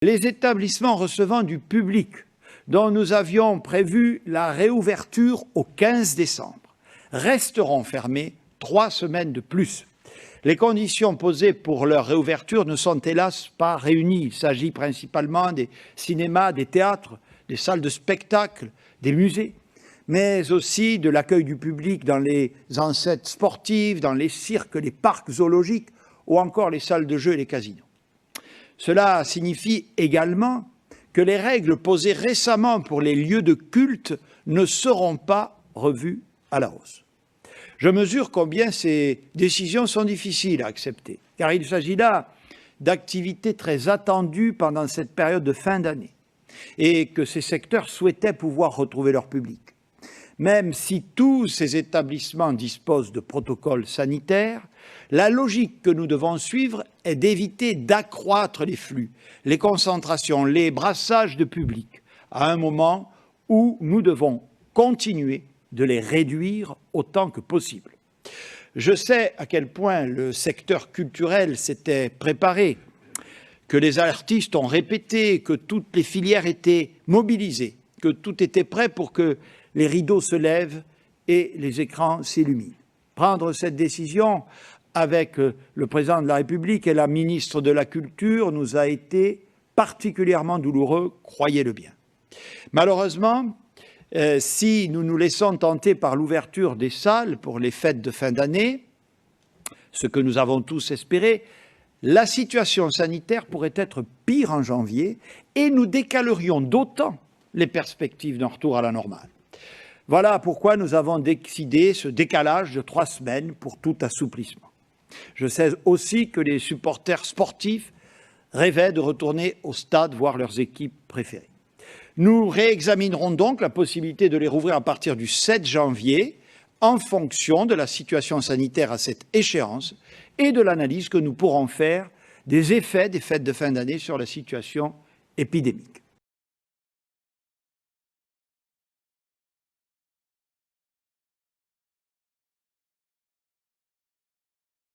Les établissements recevant du public, dont nous avions prévu la réouverture au 15 décembre, resteront fermés 3 semaines de plus. Les conditions posées pour leur réouverture ne sont hélas pas réunies. Il s'agit principalement des cinémas, des théâtres, des salles de spectacle, des musées, mais aussi de l'accueil du public dans les enceintes sportives, dans les cirques, les parcs zoologiques ou encore les salles de jeux et les casinos. Cela signifie également que les règles posées récemment pour les lieux de culte ne seront pas revues à la hausse. Je mesure combien ces décisions sont difficiles à accepter, car il s'agit là d'activités très attendues pendant cette période de fin d'année et que ces secteurs souhaitaient pouvoir retrouver leur public. Même si tous ces établissements disposent de protocoles sanitaires, la logique que nous devons suivre est d'éviter d'accroître les flux, les concentrations, les brassages de public, à un moment où nous devons continuer de les réduire autant que possible. Je sais à quel point le secteur culturel s'était préparé, que les artistes ont répété, que toutes les filières étaient mobilisées, que tout était prêt pour que les rideaux se lèvent et les écrans s'illuminent. Prendre cette décision avec le président de la République et la ministre de la Culture nous a été particulièrement douloureux, croyez-le bien. Malheureusement, si nous nous laissons tenter par l'ouverture des salles pour les fêtes de fin d'année, ce que nous avons tous espéré, la situation sanitaire pourrait être pire en janvier et nous décalerions d'autant les perspectives d'un retour à la normale. Voilà pourquoi nous avons décidé ce décalage de 3 semaines pour tout assouplissement. Je sais aussi que les supporters sportifs rêvaient de retourner au stade voir leurs équipes préférées. Nous réexaminerons donc la possibilité de les rouvrir à partir du 7 janvier en fonction de la situation sanitaire à cette échéance et de l'analyse que nous pourrons faire des effets des fêtes de fin d'année sur la situation épidémique.